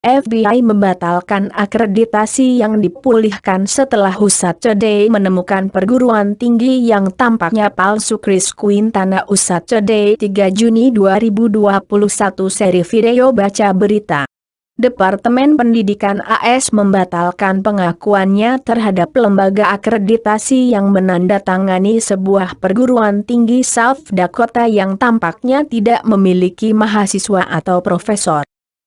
FBI membatalkan akreditasi yang dipulihkan setelah USA Today menemukan perguruan tinggi yang tampaknya palsu. Chris Quintana, USA Today, 3 Juni 2021. Seri video baca berita. Departemen Pendidikan AS membatalkan pengakuannya terhadap lembaga akreditasi yang menandatangani sebuah perguruan tinggi South Dakota yang tampaknya tidak memiliki mahasiswa atau profesor.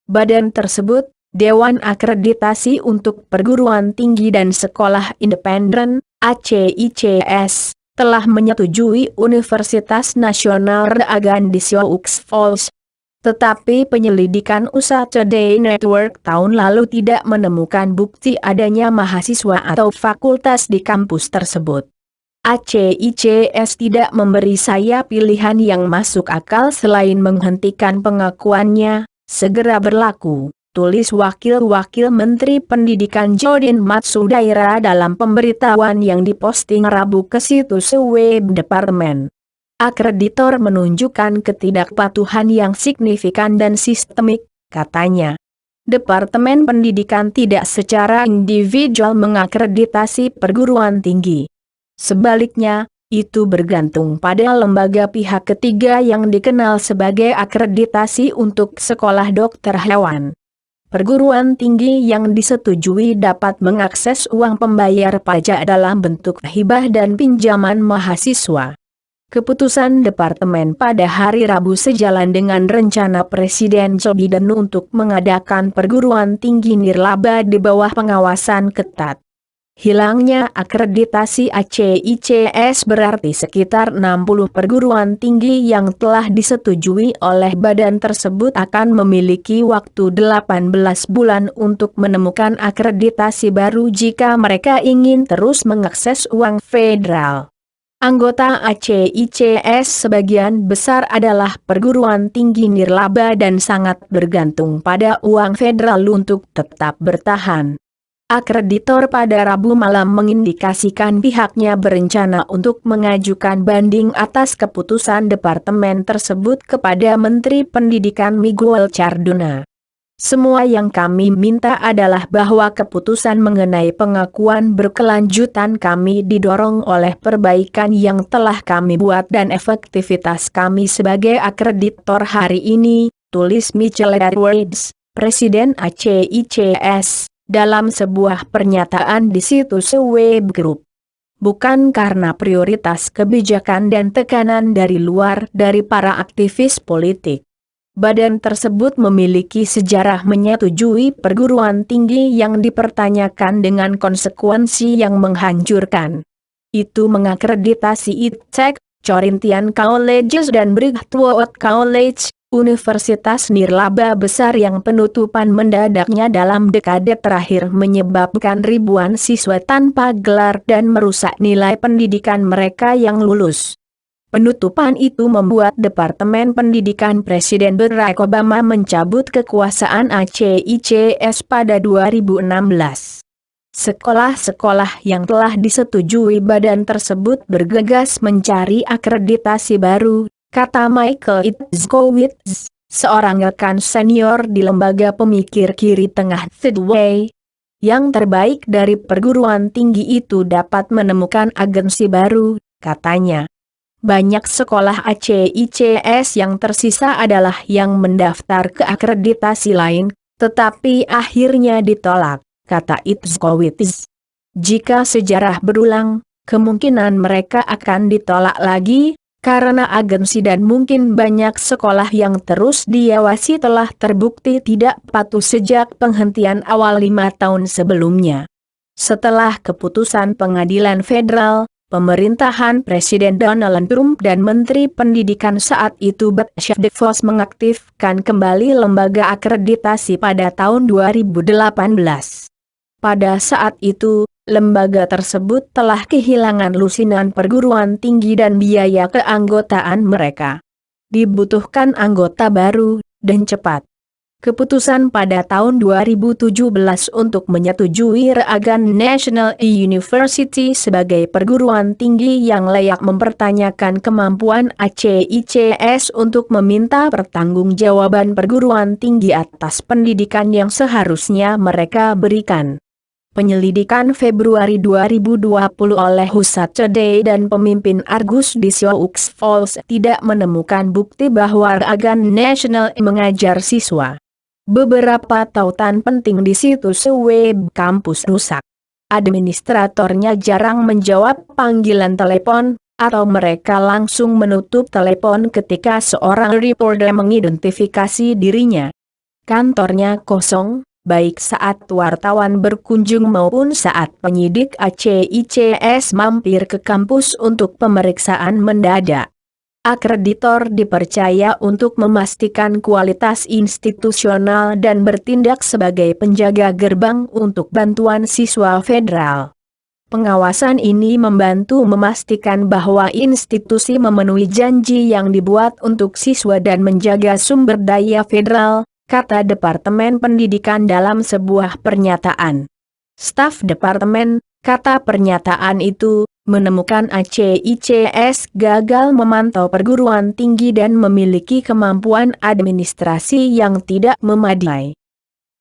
Badan tersebut, Dewan Akreditasi untuk Perguruan Tinggi dan Sekolah Independen, ACICS, telah menyetujui Universitas Nasional Reagan di Sioux Falls. Tetapi penyelidikan USA Today Network tahun lalu tidak menemukan bukti adanya mahasiswa atau fakultas di kampus tersebut. ACICS tidak memberi saya pilihan yang masuk akal selain menghentikan pengakuannya segera berlaku, tulis Wakil Menteri Pendidikan Jodin Matsudaira dalam pemberitahuan yang diposting Rabu ke situs web Departemen. Akreditor menunjukkan ketidakpatuhan yang signifikan dan sistemik, katanya. Departemen Pendidikan tidak secara individual mengakreditasi perguruan tinggi. Sebaliknya, itu bergantung pada lembaga pihak ketiga yang dikenal sebagai akreditasi untuk sekolah dokter hewan. Perguruan tinggi yang disetujui dapat mengakses uang pembayar pajak dalam bentuk hibah dan pinjaman mahasiswa. Keputusan Departemen pada hari Rabu sejalan dengan rencana Presiden Joe Biden untuk mengadakan perguruan tinggi nirlaba di bawah pengawasan ketat. Hilangnya akreditasi ACICS berarti sekitar 60 perguruan tinggi yang telah disetujui oleh badan tersebut akan memiliki waktu 18 bulan untuk menemukan akreditasi baru jika mereka ingin terus mengakses uang federal. Anggota ACICS sebagian besar adalah perguruan tinggi nirlaba dan sangat bergantung pada uang federal untuk tetap bertahan. Akreditor pada Rabu malam mengindikasikan pihaknya berencana untuk mengajukan banding atas keputusan departemen tersebut kepada Menteri Pendidikan Miguel Cardona. Semua yang kami minta adalah bahwa keputusan mengenai pengakuan berkelanjutan kami didorong oleh perbaikan yang telah kami buat dan efektivitas kami sebagai akreditor hari ini, tulis Michael Edwards, Presiden ACICS. Dalam sebuah pernyataan di situs web grup. Bukan karena prioritas kebijakan dan tekanan dari luar dari para aktivis politik. Badan tersebut memiliki sejarah menyetujui perguruan tinggi yang dipertanyakan dengan konsekuensi yang menghancurkan. Itu mengakreditasi ITSEC, Corinthian Colleges dan Brightwood College, universitas nirlaba besar yang penutupan mendadaknya dalam dekade terakhir menyebabkan ribuan siswa tanpa gelar dan merusak nilai pendidikan mereka yang lulus. Penutupan itu membuat Departemen Pendidikan Presiden Barack Obama mencabut kekuasaan ACICS pada 2016. Sekolah-sekolah yang telah disetujui badan tersebut bergegas mencari akreditasi baru, kata Michael Itzkowitz, seorang rekan senior di lembaga pemikir kiri tengah Third Yang terbaik dari perguruan tinggi itu dapat menemukan agensi baru, katanya. Banyak sekolah ACICS yang tersisa adalah yang mendaftar ke akreditasi lain, tetapi akhirnya ditolak, kata Itzkowitz. Jika sejarah berulang, kemungkinan mereka akan ditolak lagi, karena agensi dan mungkin banyak sekolah yang terus diawasi telah terbukti tidak patuh sejak penghentian awal 5 tahun sebelumnya. Setelah keputusan pengadilan federal, pemerintahan Presiden Donald Trump dan Menteri Pendidikan saat itu Betsy DeVos mengaktifkan kembali lembaga akreditasi pada tahun 2018. Pada saat itu, lembaga tersebut telah kehilangan lusinan perguruan tinggi dan biaya keanggotaan mereka. Dibutuhkan anggota baru, dan cepat. Keputusan pada tahun 2017 untuk menyetujui Reagan National University sebagai perguruan tinggi yang layak mempertanyakan kemampuan ACICS untuk meminta pertanggungjawaban perguruan tinggi atas pendidikan yang seharusnya mereka berikan. Penyelidikan Februari 2020 oleh Husat Today dan pemimpin Argus di Sioux Falls tidak menemukan bukti bahwa Reagan National mengajar siswa. Beberapa tautan penting di situs web kampus rusak. Administratornya jarang menjawab panggilan telepon, atau mereka langsung menutup telepon ketika seorang reporter mengidentifikasi dirinya. Kantornya kosong, baik saat wartawan berkunjung maupun saat penyidik ACICS mampir ke kampus untuk pemeriksaan mendadak. Akreditor dipercaya untuk memastikan kualitas institusional dan bertindak sebagai penjaga gerbang untuk bantuan siswa federal. Pengawasan ini membantu memastikan bahwa institusi memenuhi janji yang dibuat untuk siswa dan menjaga sumber daya federal, kata Departemen Pendidikan dalam sebuah pernyataan. Staf Departemen, kata pernyataan itu, menemukan ACICS gagal memantau perguruan tinggi dan memiliki kemampuan administrasi yang tidak memadai.